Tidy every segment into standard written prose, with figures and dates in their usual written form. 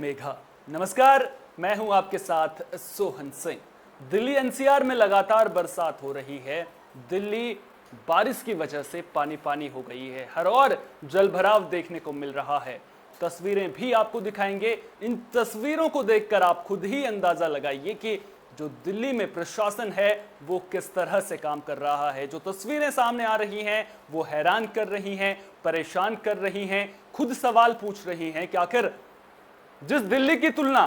मेघा। नमस्कार, मैं हूं आपके साथ सोहन सिंह। दिल्ली एनसीआर में लगातार बरसात हो रही है। दिल्ली बारिश की वजह से पानी पानी हो गई है। हर ओर जलभराव देखने को मिल रहा है। तस्वीरें भी आपको दिखाएंगे। इन तस्वीरों को देखकर आप खुद ही अंदाजा लगाइए कि जो दिल्ली में प्रशासन है वो किस तरह से काम कर रहा है। जो तस्वीरें सामने आ रही हैं वो हैरान कर रही हैं, परेशान कर रही हैं, खुद सवाल पूछ रही हैं कि आखिर जिस दिल्ली की तुलना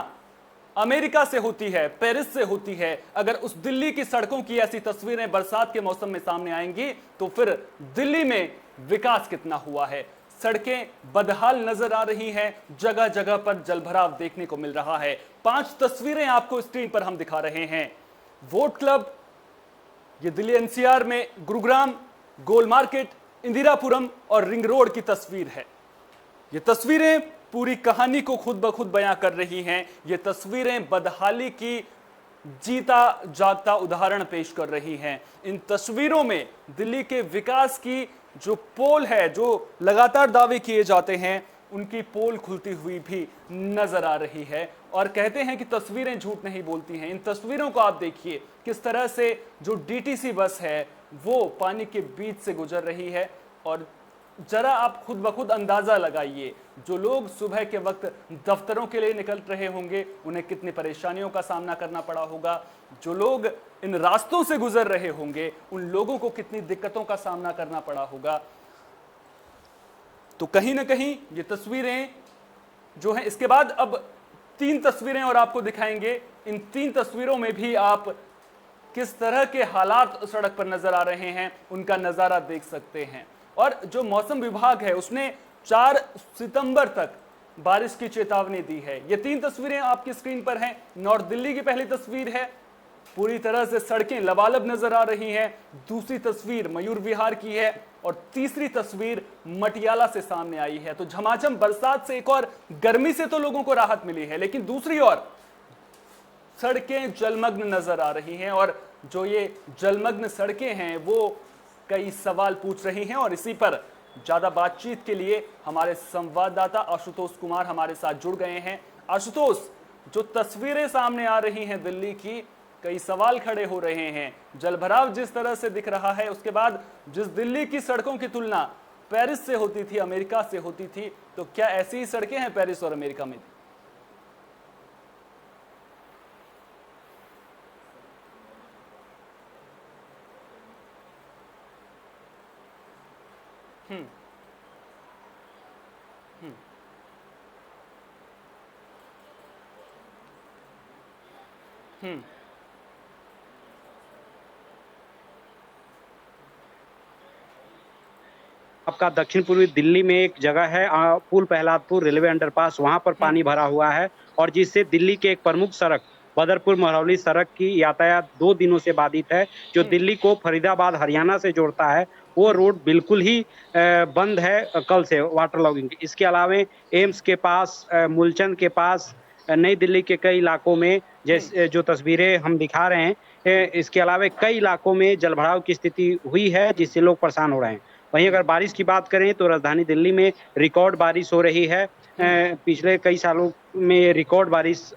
अमेरिका से होती है, पेरिस से होती है, अगर उस दिल्ली की सड़कों की ऐसी तस्वीरें बरसात के मौसम में सामने आएंगी तो फिर दिल्ली में विकास कितना हुआ है। सड़कें बदहाल नजर आ रही हैं, जगह जगह पर जलभराव देखने को मिल रहा है। 5 तस्वीरें आपको स्क्रीन पर हम दिखा रहे हैं। वोट क्लब, ये दिल्ली एनसीआर में गुरुग्राम, गोल मार्केट, इंदिरापुरम और रिंग रोड की तस्वीर है। ये तस्वीरें पूरी कहानी को खुद ब खुद बयां कर रही हैं। ये तस्वीरें बदहाली की जीता जागता उदाहरण पेश कर रही हैं। इन तस्वीरों में दिल्ली के विकास की जो पोल है, जो लगातार दावे किए जाते हैं, उनकी पोल खुलती हुई भी नजर आ रही है। और कहते हैं कि तस्वीरें झूठ नहीं बोलती हैं। इन तस्वीरों को आप देखिए, किस तरह से जो डीटीसी बस है वो पानी के बीच से गुजर रही है। और जरा आप खुद ब खुद अंदाजा लगाइए, जो लोग सुबह के वक्त दफ्तरों के लिए निकल रहे होंगे उन्हें कितनी परेशानियों का सामना करना पड़ा होगा। जो लोग इन रास्तों से गुजर रहे होंगे उन लोगों को कितनी दिक्कतों का सामना करना पड़ा होगा। तो कहीं ना कहीं ये तस्वीरें जो हैं, इसके बाद अब 3 तस्वीरें और आपको दिखाएंगे। इन 3 तस्वीरों में भी आप किस तरह के हालात सड़क पर नजर आ रहे हैं उनका नजारा देख सकते हैं। और जो मौसम विभाग है उसने 4 सितंबर तक बारिश की चेतावनी दी है। ये 3 तस्वीरें आपकी स्क्रीन पर हैं। नॉर्थ दिल्ली की पहली तस्वीर है, पूरी तरह से सड़कें लबालब नजर आ रही हैं। दूसरी तस्वीर मयूर विहार की है और तीसरी तस्वीर मटियाला से सामने आई है। तो झमाझम बरसात से एक और गर्मी से तो लोगों को राहत मिली है, लेकिन दूसरी ओर सड़कें जलमग्न नजर आ रही हैं। और जो ये जलमग्न सड़कें हैं वो कई सवाल पूछ रही हैं। और इसी पर ज्यादा बातचीत के लिए हमारे संवाददाता आशुतोष कुमार हमारे साथ जुड़ गए हैं। आशुतोष, जो तस्वीरें सामने आ रही हैं दिल्ली की, कई सवाल खड़े हो रहे हैं। जलभराव जिस तरह से दिख रहा है, उसके बाद जिस दिल्ली की सड़कों की तुलना पेरिस से होती थी, अमेरिका से होती थी, तो क्या ऐसी ही सड़कें हैं पेरिस और अमेरिका में? आपका दक्षिण पूर्वी दिल्ली में एक जगह है पुल प्रहलादपुर रेलवे अंडरपास, वहां पर पानी भरा हुआ है और जिससे दिल्ली के एक प्रमुख सड़क बदरपुर महरौली सड़क की यातायात 2 दिनों से बाधित है। जो दिल्ली को फरीदाबाद हरियाणा से जोड़ता है वो रोड बिल्कुल ही बंद है कल से वाटर लॉगिंग की। इसके अलावा एम्स के पास, मूलचंद के पास, नई दिल्ली के कई इलाकों में जैसे जो तस्वीरें हम दिखा रहे हैं, इसके अलावा कई इलाकों में जलभराव की स्थिति हुई है जिससे लोग परेशान हो रहे हैं। वहीं अगर बारिश की बात करें तो राजधानी दिल्ली में रिकॉर्ड बारिश हो रही है। पिछले कई सालों में रिकॉर्ड बारिश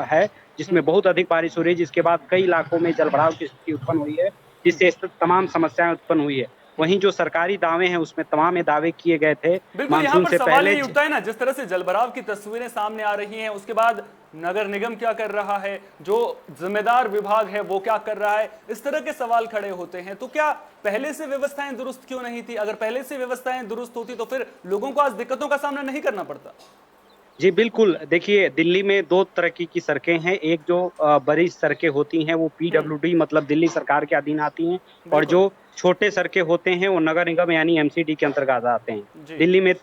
है जिसमें बहुत अधिक बारिश हो रही है, जिसके बाद कई इलाकों में जलभराव की स्थिति उत्पन्न हुई है जिससे तमाम समस्याएं उत्पन्न हुई है। वहीं जो सरकारी दावे हैं उसमें तमाम दावे किए गए थे बिल्कुल, यहाँ पर से सवाल पहले। यही उठता है ना, जिस तरह से जलभराव की तस्वीरें सामने आ रही हैं, उसके बाद नगर निगम क्या कर रहा है, जो जिम्मेदार विभाग है वो क्या कर रहा है, इस तरह के सवाल खड़े होते हैं। तो क्या पहले से व्यवस्थाएं दुरुस्त क्यों नहीं थी? अगर पहले से व्यवस्थाएं दुरुस्त होती तो फिर लोगों को आज दिक्कतों का सामना नहीं करना पड़ता। जी बिल्कुल, देखिए दिल्ली में 2 तरह की सड़कें हैं। एक जो बड़ी सड़कें होती हैं वो पीडब्ल्यूडी मतलब दिल्ली सरकार के अधीन आती हैं और जो छोटे सड़कें होते हैं वो नगर निगम यानी एमसीडी के अंतर्गत आते हैं। दिल्ली में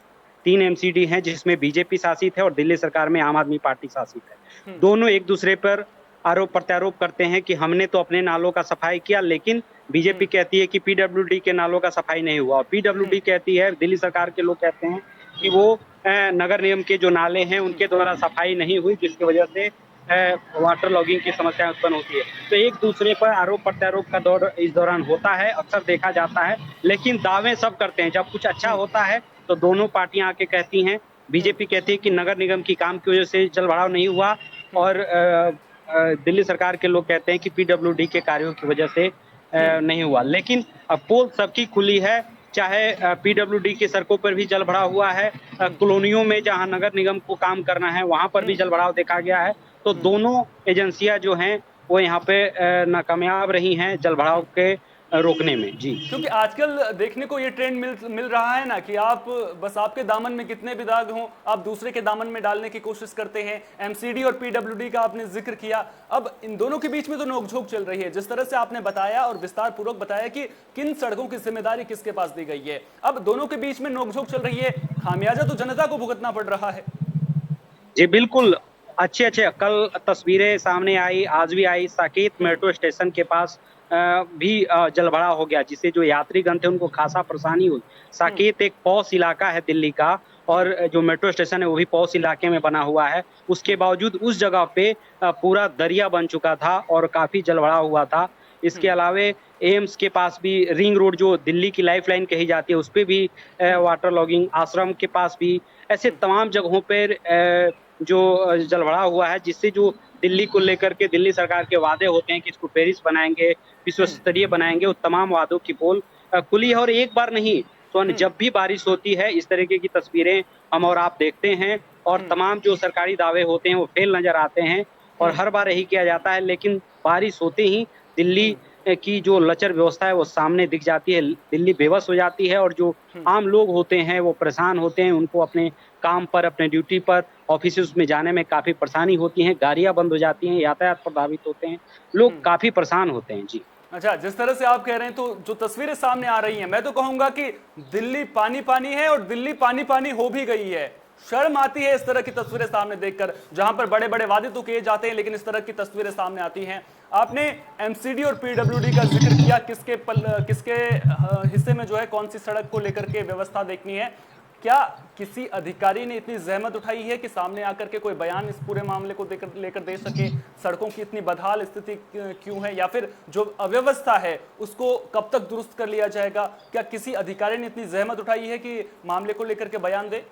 3 एमसीडी हैं जिसमें बीजेपी शासित है और दिल्ली सरकार में आम आदमी पार्टी शासित है। दोनों एक दूसरे पर आरोप प्रत्यारोप करते हैं कि हमने तो अपने नालों का सफाई किया, लेकिन बीजेपी कहती है कि पीडब्ल्यूडी के नालों का सफाई नहीं हुआ। पीडब्ल्यूडी कहती है, दिल्ली सरकार के लोग कहते हैं कि वो नगर निगम के जो नाले हैं उनके द्वारा सफाई नहीं हुई जिसकी वजह से वाटर लॉगिंग की समस्या उत्पन्न होती है। तो एक दूसरे पर आरोप प्रत्यारोप का दौर इस दौरान होता है, अक्सर देखा जाता है। लेकिन दावे सब करते हैं, जब कुछ अच्छा होता है तो दोनों पार्टियां आके कहती हैं बीजेपी कहती है कि नगर निगम की काम की वजह से जल भराव नहीं हुआ, और दिल्ली सरकार के लोग कहते हैं कि पीडब्ल्यूडी के कार्यों की वजह से नहीं हुआ। लेकिन अब पोल सबकी खुली है, चाहे पीडब्ल्यूडी की सड़कों पर भी जल भराव हुआ है, कॉलोनियों में जहां नगर निगम को काम करना है वहां पर भी जल भराव देखा गया है। तो दोनों एजेंसियां जो हैं वो यहाँ पे नाकामयाब रही हैं जल भराव के रोकने में। जी, क्योंकि आजकल देखने को ये ट्रेंड मिल रहा है ना कि आप बस आपके दामन में कितने भी दाग हों आप दूसरे के दामन में डालने की कोशिश करते हैं। एमसीडी और पीडब्ल्यूडी का आपने जिक्र किया, अब इन दोनों के बीच में तो नोकझोंक चल रही है। जिस तरह से आपने बताया और विस्तार पूर्वक बताया कि किन सड़कों की जिम्मेदारी किसके पास दी गई है, अब दोनों के बीच में नोकझोंक चल रही है, खामियाजा तो जनता को भुगतना पड़ रहा है। जी बिल्कुल। अच्छे-अच्छे कल तस्वीरें सामने आई, आज भी आई, साकेत मेट्रो स्टेशन के पास भी जलभराव हो गया, जिससे जो यात्रीगण थे उनको खासा परेशानी हुई। साकेत एक पॉश इलाका है दिल्ली का, और जो मेट्रो स्टेशन है वो भी पॉश इलाके में बना हुआ है। उसके बावजूद उस जगह पे पूरा दरिया बन चुका था और काफ़ी जलभराव हुआ था। इसके अलावे एम्स के पास भी रिंग रोड जो दिल्ली की लाइफलाइन कही जाती है, उस पे भी वाटर लॉगिंग, आश्रम के पास भी, ऐसे तमाम जगहों पर जो जलभराव हुआ है, जिससे जो दिल्ली को लेकर के दिल्ली सरकार के वादे होते हैं कि इसको पेरिस बनाएँगे, विश्व स्तरीय बनाएँगे, वो तमाम वादों की पोल खुली है। और एक बार नहीं, तो जब भी बारिश होती है इस तरीके की तस्वीरें हम और आप देखते हैं, और तमाम जो सरकारी दावे होते हैं वो फेल नज़र आते हैं, और हर बार यही किया जाता है। लेकिन बारिश होते ही दिल्ली की जो लचर व्यवस्था है वो सामने दिख जाती है, दिल्ली बेबस हो जाती है, और जो आम लोग होते हैं वो परेशान होते हैं, उनको अपने काम पर, अपने ड्यूटी पर, ऑफिसेज़ में जाने में काफ़ी परेशानी होती है, गाड़ियाँ बंद हो जाती हैं, यातायात प्रभावित होते हैं, लोग काफ़ी परेशान होते हैं। जी। अच्छा, जिस तरह से आप कह रहे हैं तो जो तस्वीरें सामने आ रही हैं, मैं तो कहूंगा कि दिल्ली पानी पानी है और दिल्ली पानी पानी हो भी गई है। शर्म आती है इस तरह की तस्वीरें सामने देखकर, जहां पर बड़े बड़े वादे तो किए जाते हैं लेकिन इस तरह की तस्वीरें सामने आती हैं। आपने एमसीडी और पीडब्ल्यूडी का जिक्र किया, किसके हिस्से में जो है कौन सी सड़क को लेकर के व्यवस्था देखनी है। क्या किसी अधिकारी ने इतनी जहमत उठाई है कि सामने आकर के कोई बयान इस पूरे मामले को लेकर दे सके? सड़कों की इतनी बदहाल स्थिति क्यों है, या फिर जो अव्यवस्था है उसको कब तक दुरुस्त कर लिया जाएगा? क्या किसी अधिकारी ने इतनी जहमत उठाई है कि मामले को लेकर के बयान दे?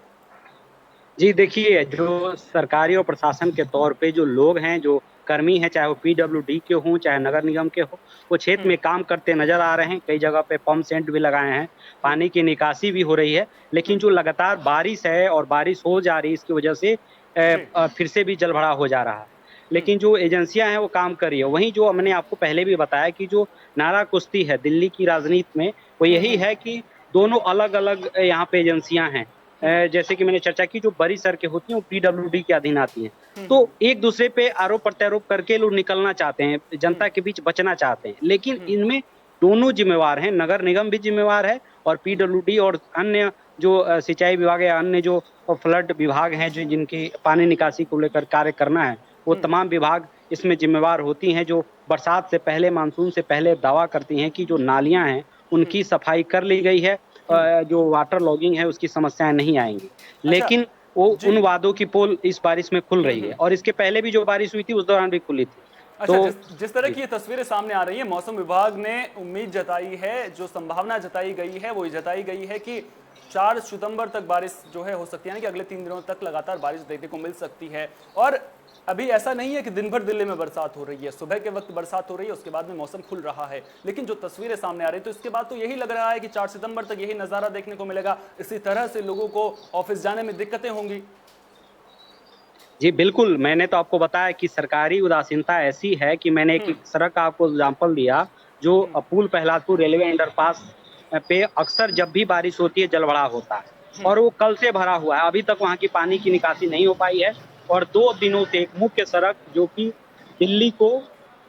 जी देखिए, जो सरकारी और प्रशासन के तौर पे जो लोग हैं, जो कर्मी हैं, चाहे वो पीडब्ल्यूडी के हों, चाहे नगर निगम के हों, वो क्षेत्र में काम करते नज़र आ रहे हैं। कई जगह पे पंप सेट भी लगाए हैं, पानी की निकासी भी हो रही है। लेकिन जो लगातार बारिश है और बारिश हो जा रही है, इसकी वजह से फिर से भी जलभराव हो जा रहा है। लेकिन जो एजेंसियाँ हैं वो काम कर रही है। वहीं जो मैंने आपको पहले भी बताया कि जो नारा कुश्ती है दिल्ली की राजनीति में, वो यही है कि दोनों अलग-अलग यहाँ पे एजेंसियाँ हैं। जैसे कि मैंने चर्चा की, जो बड़ी सड़कें होती हैं वो पीडब्ल्यूडी के अधीन आती हैं। तो एक-दूसरे पे आरोप-प्रत्यारोप करके लोग निकलना चाहते हैं, जनता के बीच बचना चाहते हैं। लेकिन इनमें दोनों ज़िम्मेवार हैं, नगर निगम भी ज़िम्मेवार है और पीडब्ल्यूडी और अन्य जो सिंचाई विभाग या अन्य जो फ्लड विभाग हैं, जो जिनकी पानी निकासी को लेकर कार्य करना है, वो तमाम विभाग इसमें ज़िम्मेवार होती हैं, जो बरसात से पहले, मानसून से पहले दावा करती हैं कि जो नालियाँ हैं, उनकी सफाई कर ली गई है, जो वाटर लॉगिंग है उसकी समस्याएँ नहीं आएँगी। अच्छा। लेकिन वो उन जी। वादों की पोल इस बारिश में खुल रही है, और इसके पहले भी जो बारिश हुई थी उस दौरान भी खुली थी। अच्छा, तो जिस तरह जी। की ये तस्वीरें सामने आ रही है, मौसम विभाग ने उम्मीद जताई है, जो संभावना जताई गई है वो जताई गई है कि 4 सितंबर तक बारिश जो है हो सकती है ना, कि अगले 3 दिनों तक लगातार बारिश देखने को मिल सकती है। और अभी ऐसा नहीं है कि दिन भर दिल्ली में बरसात हो रही है, सुबह के वक्त बरसात हो रही है, उसके बाद में मौसम खुल रहा है। लेकिन जो तस्वीरें सामने आ रही है तो इसके बाद तो यही लग रहा है कि 4 सितंबर तक यही नज़ारा देखने को मिलेगा। इसी तरह से लोगों को ऑफिस जाने में दिक्कतें होंगी। जी, बिल्कुल, मैंने तो आपको बताया कि सरकारी उदासीनता ऐसी है कि मैंने एक सड़क का आपको एग्ज़ाम्पल दिया, जो पुल प्रहलादपुर रेलवे अंडरपास पे अक्सर जब भी बारिश होती है जलभराव होता है, और वो कल से भरा हुआ है। अभी तक वहाँ की पानी की निकासी नहीं हो पाई है, और 2 दिनों से एक मुख्य सड़क जो कि दिल्ली को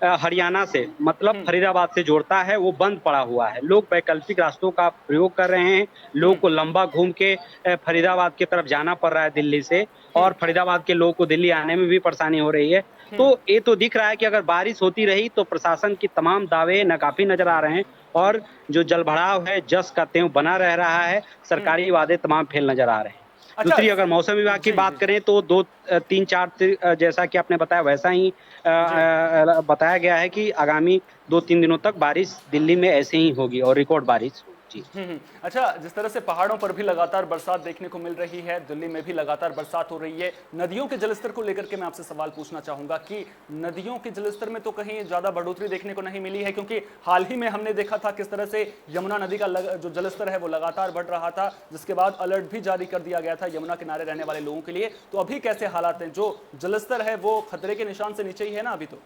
हरियाणा से, मतलब फरीदाबाद से जोड़ता है, वो बंद पड़ा हुआ है। लोग वैकल्पिक रास्तों का प्रयोग कर रहे हैं, लोगों को लंबा घूम के फरीदाबाद की तरफ जाना पड़ रहा है दिल्ली से, और फरीदाबाद के लोगों को दिल्ली आने में भी परेशानी हो रही है। तो ये तो दिख रहा है कि अगर बारिश होती रही तो प्रशासन की तमाम दावे नाकाफ़ी नज़र आ रहे हैं, और जो जलभराव है जस का त्यों बना रह रहा है, सरकारी वादे तमाम फेल नज़र आ रहे हैं। अच्छा। दूसरी अगर मौसम विभाग की जी बात जी करें तो 2 3 4 जैसा कि आपने बताया वैसा ही जी। बताया गया है कि आगामी 2-3 दिनों तक बारिश दिल्ली में ऐसे ही होगी, और रिकॉर्ड बारिश। जी। अच्छा, जिस तरह से पहाड़ों पर भी लगातार बरसात देखने को मिल रही है, दिल्ली में भी लगातार बरसात हो रही है, नदियों के जलस्तर को लेकर के मैं आपसे सवाल पूछना चाहूंगा कि नदियों के जलस्तर में तो कहीं ज्यादा बढ़ोतरी देखने को नहीं मिली है, क्योंकि हाल ही में हमने देखा था किस तरह से यमुना नदी का जो जलस्तर है वो लगातार बढ़ रहा था, जिसके बाद अलर्ट भी जारी कर दिया गया था यमुना किनारे रहने वाले लोगों के लिए। तो अभी कैसे हालात हैं? जो जलस्तर है वो खतरे के निशान से नीचे ही है ना अभी तो?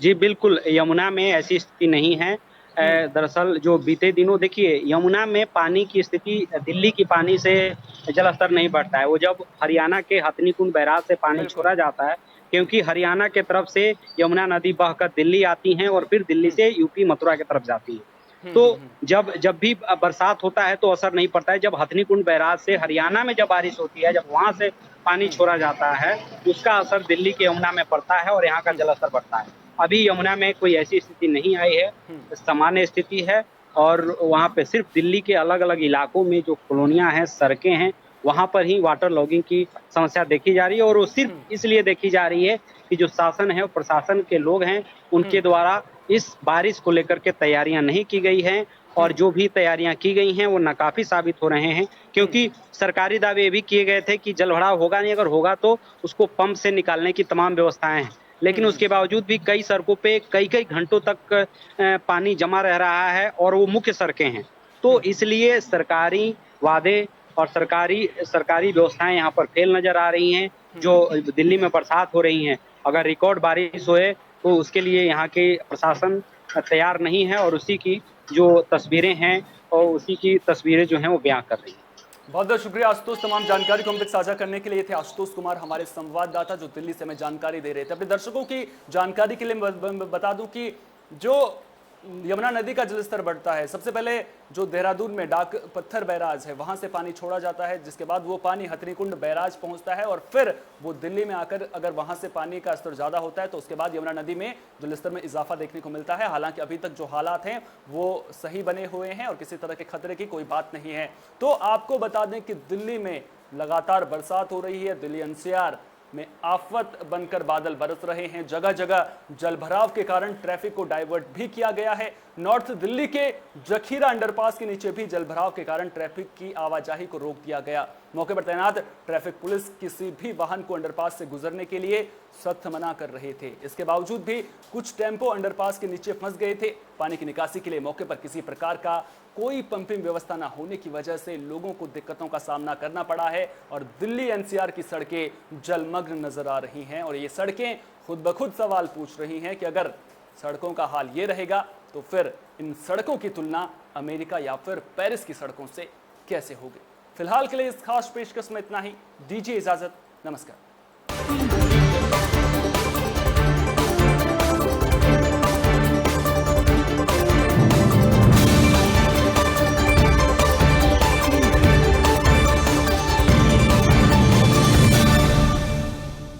जी, बिल्कुल, यमुना में ऐसी स्थिति नहीं है। हम्म। दरअसल जो बीते दिनों देखिए यमुना में पानी की स्थिति दिल्ली की पानी से जलस्तर नहीं बढ़ता है। वो जब हरियाणा के हथनीकुंड बैराज से पानी बिल्कुल। छोड़ा जाता है, क्योंकि हरियाणा के तरफ से यमुना नदी बहकर दिल्ली आती हैं और फिर दिल्ली से यूपी मथुरा की तरफ जाती है। तो जब जब भी बरसात होता है तो असर नहीं पड़ता है। जब हथनीकुंड बैराज से हरियाणा में जब बारिश होती है, जब वहाँ से पानी छोड़ा जाता है, उसका असर दिल्ली के यमुना में पड़ता है और यहाँ का जलस्तर बढ़ता है। अभी यमुना में कोई ऐसी स्थिति नहीं आई है, सामान्य स्थिति है और वहाँ पे सिर्फ दिल्ली के अलग-अलग इलाकों में जो कॉलोनियाँ हैं, सड़कें हैं, वहाँ पर ही वाटर लॉगिंग की समस्या देखी जा रही है और वो सिर्फ इसलिए देखी जा रही है कि जो शासन है और प्रशासन के लोग हैं, उनके द्वारा इस बारिश को लेकर के तैयारियाँ नहीं की गई हैं और जो भी तैयारियाँ की गई हैं, वो नाकाफ़ी साबित हो रहे हैं। क्योंकि सरकारी दावे ये भी किए गए थे कि जलभराव होगा नहीं, अगर होगा तो उसको पंप से निकालने की तमाम व्यवस्थाएँ हैं। लेकिन उसके बावजूद भी कई सड़कों पे कई-कई घंटों तक पानी जमा रह रहा है और वो मुख्य सड़कें हैं। तो इसलिए सरकारी वादे और सरकारी सरकारी व्यवस्थाएँ यहाँ पर फ़ेल नज़र आ रही हैं। जो दिल्ली में बरसात हो रही हैं, अगर रिकॉर्ड बारिश होए तो उसके लिए यहाँ के प्रशासन तैयार नहीं है और उसी की जो तस्वीरें हैं और उसी की तस्वीरें जो हैं वो बयाँ कर रही हैं। बहुत बहुत शुक्रिया आशुतोष, तमाम जानकारी को हम तक साझा करने के लिए। थे आशुतोष कुमार हमारे संवाददाता जो दिल्ली से हमें जानकारी दे रहे थे। अपने दर्शकों की जानकारी के लिए बता दूं कि जो यमुना नदी का जलस्तर बढ़ता है, सबसे पहले जो देहरादून में डाक पत्थर बैराज है वहां से पानी छोड़ा जाता है, जिसके बाद वो पानी हथनीकुंड बैराज पहुंचता है और फिर वो दिल्ली में आकर अगर वहां से पानी का स्तर ज्यादा होता है तो उसके बाद यमुना नदी में जलस्तर में इजाफा देखने को मिलता है। हालांकि अभी तक जो हालात हैं वो सही बने हुए हैं और किसी तरह के खतरे की कोई बात नहीं है। तो आपको बता दें कि दिल्ली में लगातार बरसात हो रही है, दिल्ली एनसीआर में आफत बनकर बादल बरस रहे हैं। जगह जगह जलभराव के कारण ट्रैफिक को डाइवर्ट भी किया गया है। नॉर्थ दिल्ली के जखीरा अंडरपास के नीचे भी जलभराव के कारण ट्रैफिक की आवाजाही को रोक दिया गया। मौके पर तैनात ट्रैफिक पुलिस किसी भी वाहन को अंडरपास से गुजरने के लिए सख्त मना कर रहे थे। इसके बावजूद भी कुछ टेम्पो अंडरपास के नीचे फंस गए थे। पानी की निकासी के लिए मौके पर किसी प्रकार का कोई पंपिंग व्यवस्था न होने की वजह से लोगों को दिक्कतों का सामना करना पड़ा है और दिल्ली एनसीआर की सड़कें जलमग्न नजर आ रही हैं और ये सड़कें खुद ब खुद सवाल पूछ रही हैं कि अगर सड़कों का हाल ये रहेगा तो फिर इन सड़कों की तुलना अमेरिका या फिर पेरिस की सड़कों से कैसे होगी। फिलहाल के लिए इस खास पेशकश में इतना ही। दीजिए इजाजत, नमस्कार।